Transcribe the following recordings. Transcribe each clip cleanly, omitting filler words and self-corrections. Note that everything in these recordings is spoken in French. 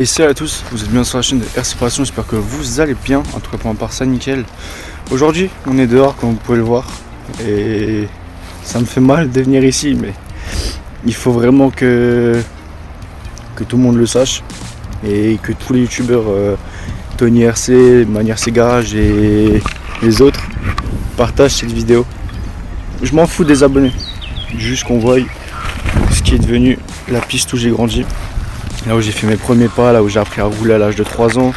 Et salut à tous, vous êtes bien sur la chaîne de R Séparation, j'espère que vous allez bien, en tout cas pour ma part ça nickel. Aujourd'hui on est dehors comme vous pouvez le voir et ça me fait mal de venir ici, mais il faut vraiment que tout le monde le sache et que tous les youtubeurs Tony RC, Manière C Garage et les autres partagent cette vidéo. Je m'en fous des abonnés, juste qu'on voie ce qui est devenu la piste où j'ai grandi. Là où j'ai fait mes premiers pas, là où j'ai appris à rouler à l'âge de 3 ans.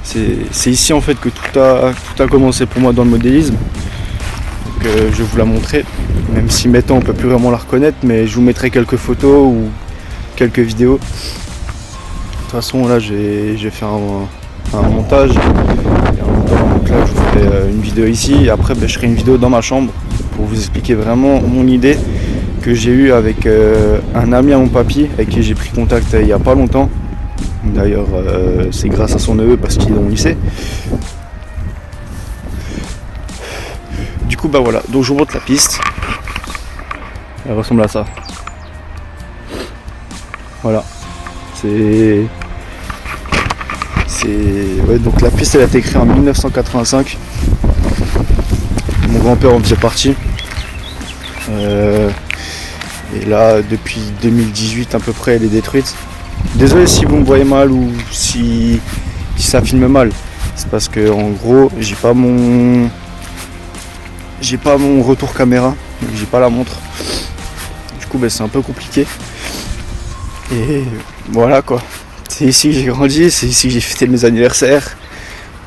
C'est ici en fait que tout a commencé pour moi dans le modélisme. Donc je vais vous la montrer, même si maintenant on peut plus vraiment la reconnaître, mais je vous mettrai quelques photos ou quelques vidéos. De toute façon là j'ai fait un montage. Donc là je vous ferai une vidéo ici et après je ferai une vidéo dans ma chambre pour vous expliquer vraiment mon idée que j'ai eu avec un ami à mon papy avec qui j'ai pris contact il n'y a pas longtemps. D'ailleurs c'est grâce à son neveu parce qu'il est au lycée. Du coup bah voilà, donc je vous montre la piste. Elle ressemble à ça. Voilà. Ouais, donc la piste elle a été créée en 1985. Mon grand-père en faisait partie. Et là, depuis 2018 à peu près, elle est détruite. Désolé si vous me voyez mal ou si ça filme mal. C'est parce que en gros, j'ai pas mon retour caméra, donc j'ai pas la montre. Du coup, c'est un peu compliqué. Et voilà quoi. C'est ici que j'ai grandi, c'est ici que j'ai fêté mes anniversaires,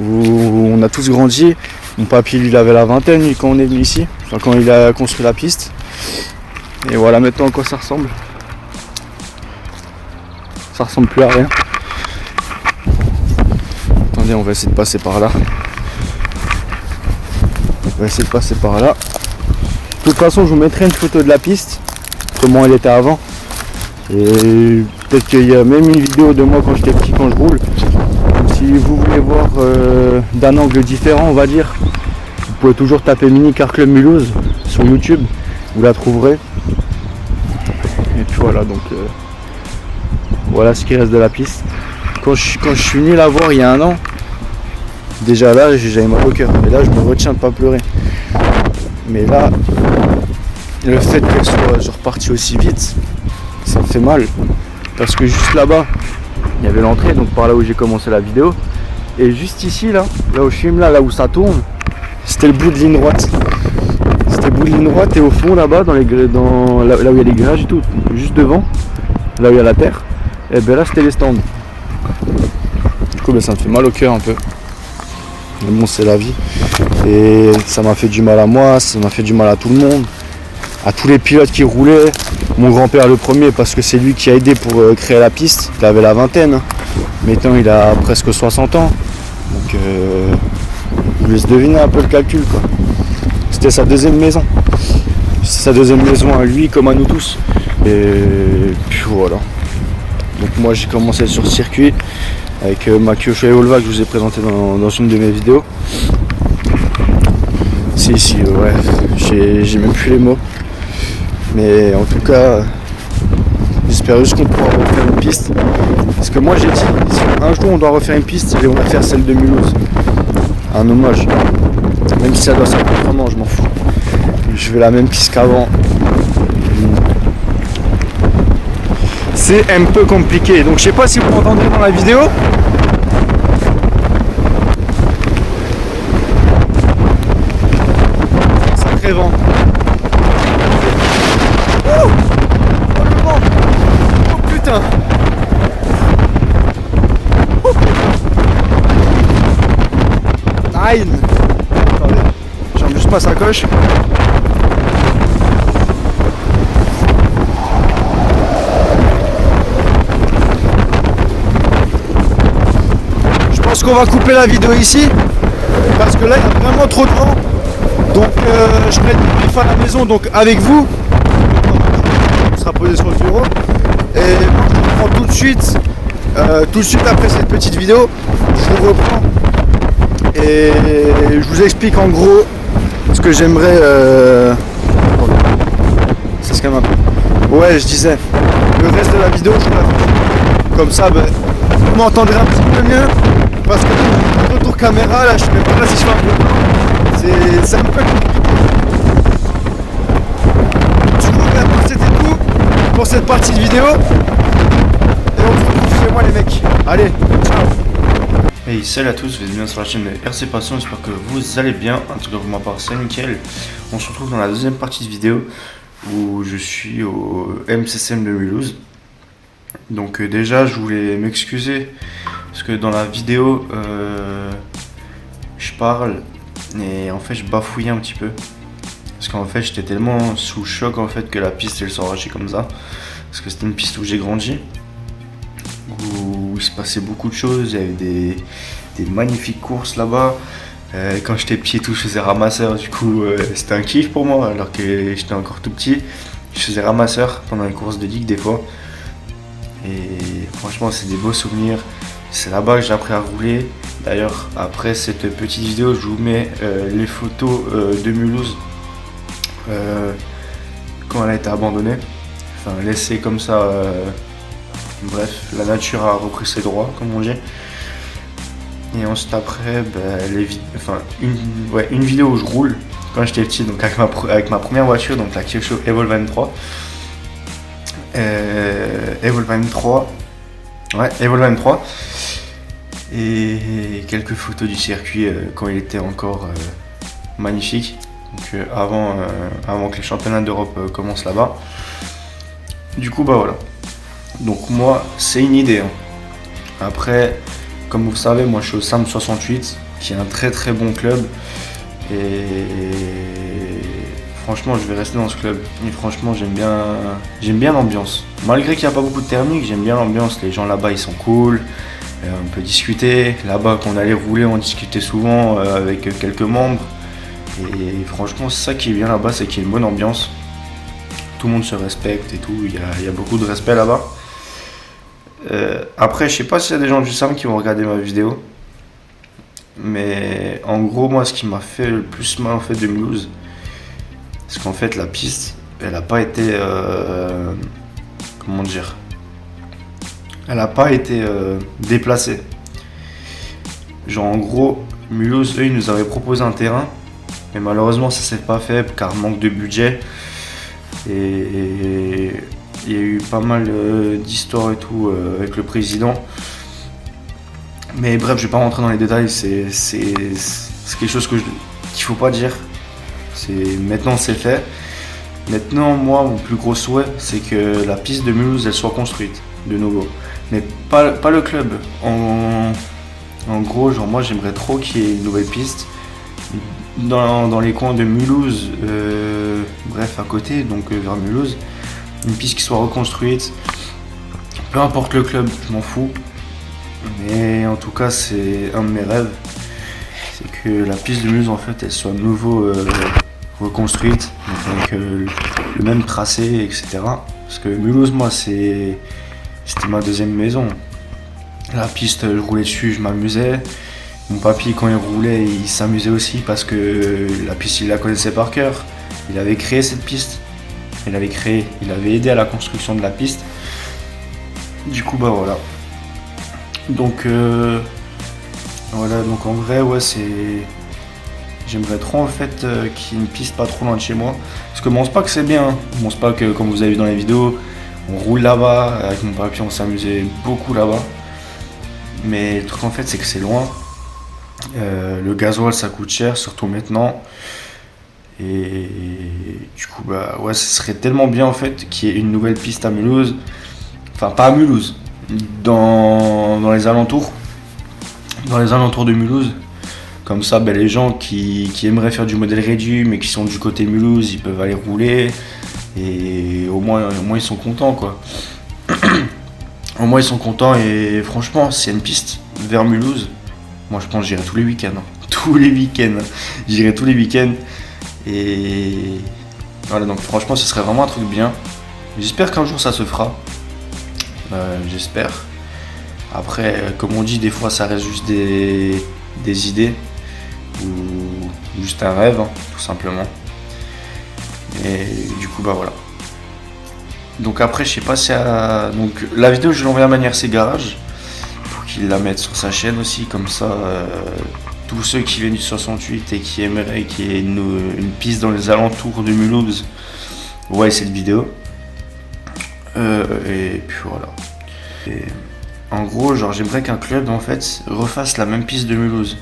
où on a tous grandi. Mon papy, lui, il avait la vingtaine quand on est venu ici, enfin, quand il a construit la piste. Et voilà maintenant à quoi ça ressemble. Ça ressemble plus à rien. Attendez, on va essayer de passer par là. De toute façon, je vous mettrai une photo de la piste, comment elle était avant. Et peut-être qu'il y a même une vidéo de moi quand j'étais petit, quand je roule. Donc, si vous voulez voir d'un angle différent, on va dire, vous pouvez toujours taper Mini Car Club Mulhouse sur YouTube, vous la trouverez. Et puis voilà, donc voilà ce qui reste de la piste. Quand je suis venu la voir il y a un an, déjà là j'avais mal au cœur. Et là je me retiens de pas pleurer. Mais là, le fait qu'elle soit repartie aussi vite, ça me fait mal. Parce que juste là-bas, il y avait l'entrée, donc par là où j'ai commencé la vidéo. Et juste ici, là où je filme, là où ça tourne, c'était le bout de ligne droite. Et au fond là-bas, là où il y a les garages et tout, juste devant, là où il y a la terre, et bien là c'était les stands. Du coup ça me fait mal au cœur un peu. Mais bon, c'est la vie. Et ça m'a fait du mal à moi, ça m'a fait du mal à tout le monde, à tous les pilotes qui roulaient. Mon grand-père le premier parce que c'est lui qui a aidé pour créer la piste. Il avait la vingtaine. Maintenant il a presque 60 ans. Donc je vous laisse deviner un peu le calcul quoi. C'était sa deuxième maison. C'est sa deuxième maison à lui comme à nous tous. Et puis voilà. Donc moi j'ai commencé sur le circuit avec ma Kyosho Evolva que je vous ai présenté dans une de mes vidéos. C'est ici, ouais, j'ai même plus les mots. Mais en tout cas, j'espère juste qu'on pourra refaire une piste. Parce que moi j'ai dit, si un jour on doit refaire une piste, et on va faire celle de Mulhouse. Un hommage. Même si ça doit s'appeler autrement, je m'en fous. Je veux la même piste qu'avant. C'est un peu compliqué. Donc je sais pas si vous m'entendrez dans la vidéo. Sacré vent. Oh, le vent. Oh putain. Nine. Attendez, j'enlève juste ma sacoche. Je pense qu'on va couper la vidéo ici parce que là il y a vraiment trop de vent. Donc je vais être à la maison donc avec vous. On sera posé sur le bureau. Et moi je reprends tout de suite après cette petite vidéo. Je vous reprends. Et je vous explique en gros ce que j'aimerais. Ça se calme un peu. Ouais, je disais, le reste de la vidéo, je vous la fais. Comme ça, Vous m'entendrez un petit peu mieux parce que le retour caméra là, je sais même pas si je fais un peu blanc. C'est un peu compliqué. Je vous remercie, c'était tout pour cette partie de vidéo. Et on se retrouve chez moi les mecs. Allez, ciao. Hey, salut à tous, bienvenue sur la chaîne de RC Passion, j'espère que vous allez bien. En tout cas pour ma part c'est nickel. On se retrouve dans la deuxième partie de vidéo où je suis au MCCM de Mulhouse. Donc déjà je voulais m'excuser parce que dans la vidéo je parle et en fait je bafouillais un petit peu. Parce qu'en fait j'étais tellement sous choc en fait que la piste elle s'enrachait comme ça. Parce que c'était une piste où j'ai grandi. Où il se passait beaucoup de choses, il y avait des magnifiques courses là-bas. Quand j'étais petit et tout, je faisais ramasseur, du coup c'était un kiff pour moi alors que j'étais encore tout petit. Je faisais ramasseur pendant les courses de ligue des fois. Et franchement c'est des beaux souvenirs. C'est là-bas que j'ai appris à rouler. D'ailleurs après cette petite vidéo je vous mets les photos de Mulhouse quand elle a été abandonnée. Enfin laissée comme ça. Bref, la nature a repris ses droits, comme on dit. Et ensuite après, une vidéo où je roule quand j'étais petit, donc avec ma première voiture, donc la Kyosho Evolve 23. Evolve 23. Ouais, Evolve 23. Et quelques photos du circuit quand il était encore magnifique. Donc avant que les championnats d'Europe commencent là-bas. Du coup, bah voilà. Donc moi, c'est une idée. Après, comme vous le savez, moi je suis au SAM 68, qui est un très très bon club. Et franchement, je vais rester dans ce club. Et franchement, j'aime bien l'ambiance. Malgré qu'il n'y a pas beaucoup de thermique, j'aime bien l'ambiance. Les gens là-bas, ils sont cool. On peut discuter. Là-bas, quand on allait rouler, on discutait souvent avec quelques membres. Et franchement, c'est ça qui est bien là-bas, c'est qu'il y a une bonne ambiance. Tout le monde se respecte et tout. Il y a beaucoup de respect là-bas. Après, je sais pas s'il y a des gens du SAM qui vont regarder ma vidéo, mais en gros, moi, ce qui m'a fait le plus mal en fait de Mulhouse, c'est qu'en fait, la piste, elle a pas été, comment dire, elle a pas été déplacée. Genre, en gros, Mulhouse, eux, ils nous avaient proposé un terrain, mais malheureusement, ça s'est pas fait car manque de budget et il y a eu pas mal d'histoires et tout avec le président. Mais bref, je vais pas rentrer dans les détails, c'est quelque chose qu'il faut pas dire. Maintenant c'est fait. Maintenant, moi, mon plus gros souhait, c'est que la piste de Mulhouse, elle soit construite de nouveau. Mais pas le club. En gros, genre moi j'aimerais trop qu'il y ait une nouvelle piste dans les coins de Mulhouse, bref à côté, donc vers Mulhouse. Une piste qui soit reconstruite, peu importe le club, je m'en fous. Mais en tout cas, c'est un de mes rêves, c'est que la piste de Mulhouse en fait, elle soit de nouveau reconstruite, avec le même tracé, etc. Parce que Mulhouse, moi, c'était ma deuxième maison. La piste, je roulais dessus, je m'amusais. Mon papy, quand il roulait, il s'amusait aussi parce que la piste, il la connaissait par cœur. Il avait créé cette piste. Il avait aidé à la construction de la piste. Du coup, bah voilà. Donc, voilà, donc en vrai, ouais, j'aimerais trop en fait qu'il y ait une piste pas trop loin de chez moi. Parce que bon, c'est pas que c'est bien. Hein. Bon, c'est pas que, comme vous avez vu dans les vidéos, on roule là-bas. Avec mon papy, on s'amusait beaucoup là-bas. Mais le truc en fait, c'est que c'est loin. Le gasoil, ça coûte cher, surtout maintenant. Et du coup, bah ouais, ce serait tellement bien en fait qu'il y ait une nouvelle piste à Mulhouse. Enfin, pas à Mulhouse, dans les alentours. Dans les alentours de Mulhouse. Comme ça, bah, les gens qui aimeraient faire du modèle réduit mais qui sont du côté Mulhouse, ils peuvent aller rouler. Et au moins ils sont contents quoi. Au moins ils sont contents et franchement, s'il y a une piste vers Mulhouse, moi je pense que j'irai tous les week-ends. Tous les week-ends. J'irai tous les week-ends. Et voilà, donc franchement ce serait vraiment un truc bien. J'espère qu'un jour ça se fera. J'espère. Après, comme on dit, des fois ça reste juste des idées ou juste un rêve, hein, tout simplement. Et du coup, bah voilà. Donc après, je sais pas si donc la vidéo je l'envoie à manière c'est garage. qu'il la mette sur sa chaîne aussi, comme ça tous ceux qui viennent du 68 et qui aimeraient qu'il y ait une piste dans les alentours de Mulhouse voient cette vidéo. Et puis voilà. Et en gros, genre j'aimerais qu'un club en fait refasse la même piste de Mulhouse.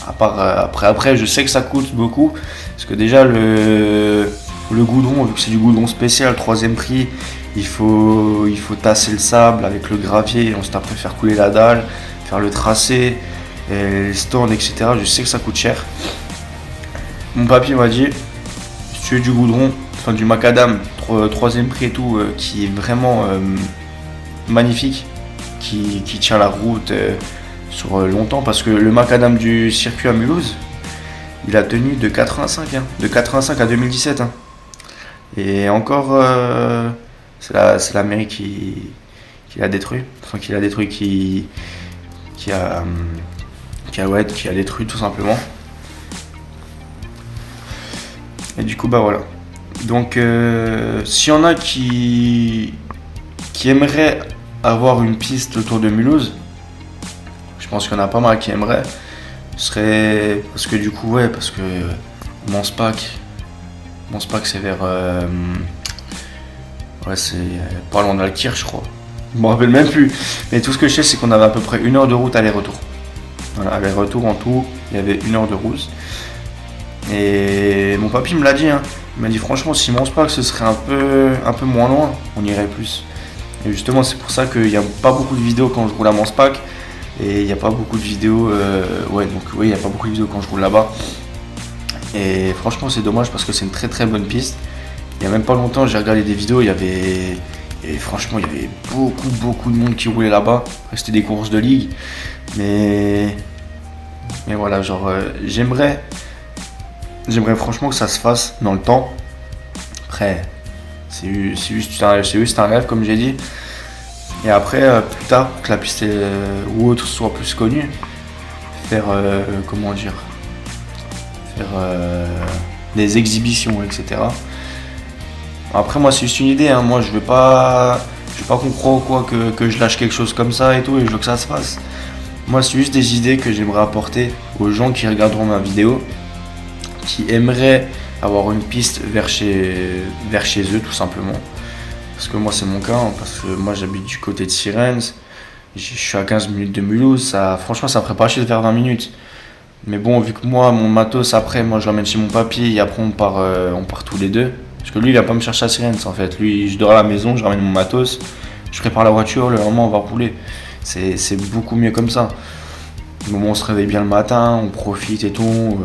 À part, après, je sais que ça coûte beaucoup, parce que déjà le goudron, vu que c'est du goudron spécial, 3e prix, il faut tasser le sable avec le gravier, on se tape faire couler la dalle, faire le tracé, et les stands, etc. Je sais que ça coûte cher. Mon papy m'a dit, si tu veux du goudron, enfin du macadam, 3e prix et tout, qui est vraiment magnifique, qui tient la route sur longtemps, parce que le macadam du circuit à Mulhouse, il a tenu de 85, de 85 à 2017. Et encore, c'est la mairie qui l'a détruit, enfin qui l'a détruit, qui a détruit tout simplement. Et du coup, bah voilà. Donc, s'il y en a qui aimeraient avoir une piste autour de Mulhouse, je pense qu'il y en a pas mal qui aimeraient. Ce serait parce que du coup, parce que Manspack, c'est vers, c'est pas loin d'Alkirch, je crois. Je me rappelle même plus. Mais tout ce que je sais, c'est qu'on avait à peu près 1 heure de route aller-retour. Voilà, aller-retour en tout, il y avait 1 heure de route. Et mon papy me l'a dit, il m'a dit franchement, si Manspack ce serait un peu moins loin, on irait plus. Et justement, c'est pour ça qu'il n'y a pas beaucoup de vidéos quand je roule à Manspack. Et il n'y a pas beaucoup de vidéos, il n'y a pas beaucoup de vidéos quand je roule là-bas. Et franchement, c'est dommage parce que c'est une très très bonne piste. Il n'y a même pas longtemps, j'ai regardé des vidéos, franchement, il y avait beaucoup de monde qui roulait là-bas. C'était des courses de ligue. Mais voilà, genre, j'aimerais franchement que ça se fasse dans le temps. Après, c'est juste un rêve, comme j'ai dit. Et après, plus tard, que la piste ou autre soit plus connue, faire des exhibitions, etc. Après, moi, c'est juste une idée. Moi, je veux pas qu'on croie quoi que je lâche quelque chose comme ça et tout, et je veux que ça se fasse. Moi, c'est juste des idées que j'aimerais apporter aux gens qui regarderont ma vidéo, qui aimeraient avoir une piste vers chez eux, tout simplement. Parce que moi, c'est mon cas, parce que moi, j'habite du côté de Sirens. Je suis à 15 minutes de Mulhouse. Franchement, ça me ferait pas chier de faire 20 minutes. Mais bon, vu que moi, mon matos, après, moi, je l'emmène chez mon papy et après, on part tous les deux. Parce que lui, il va pas me chercher à Sirens, en fait. Lui, je dors à la maison, je ramène mon matos, je prépare la voiture, le lendemain, on va rouler. C'est beaucoup mieux comme ça. Au moment où on se réveille bien le matin, on profite et tout,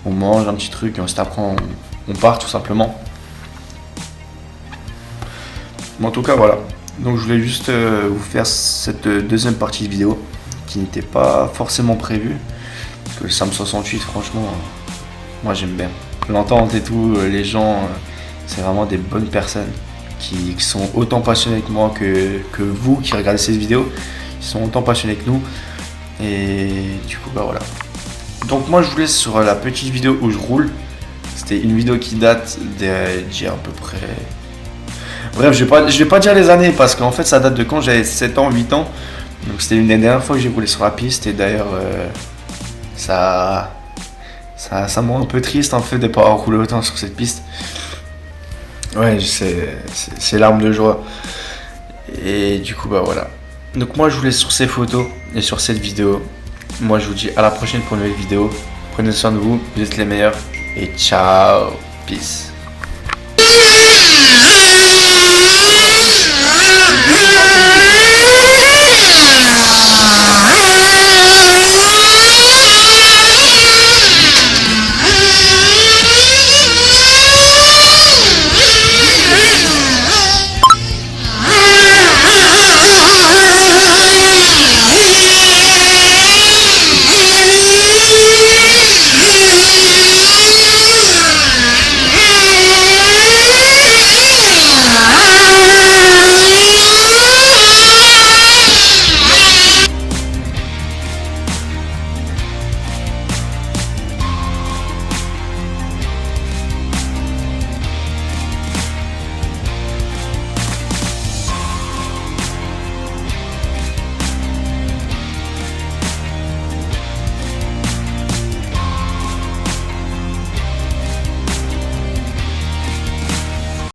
on mange un petit truc et ensuite après, on part tout simplement. Mais en tout cas, voilà. Donc, je voulais juste vous faire cette deuxième partie de vidéo qui n'était pas forcément prévue. Parce que le Sam 68, franchement, moi j'aime bien. L'entente et tout, les gens, c'est vraiment des bonnes personnes qui sont autant passionnés que moi que vous qui regardez cette vidéo. Ils sont autant passionnés que nous. Et du coup, bah voilà. Donc, moi je vous laisse sur la petite vidéo où je roule. C'était une vidéo qui date d'il y a à peu près. Bref, je vais pas dire les années parce qu'en fait ça date de quand j'avais 7 ans, 8 ans. Donc c'était une des dernières fois que j'ai roulé sur la piste et d'ailleurs ça me rend un peu triste en fait de pas avoir roulé autant sur cette piste. Ouais, c'est larmes de joie. Et du coup bah voilà. Donc moi je vous laisse sur ces photos et sur cette vidéo. Moi je vous dis à la prochaine pour une nouvelle vidéo. Prenez soin de vous, vous êtes les meilleurs et ciao, peace.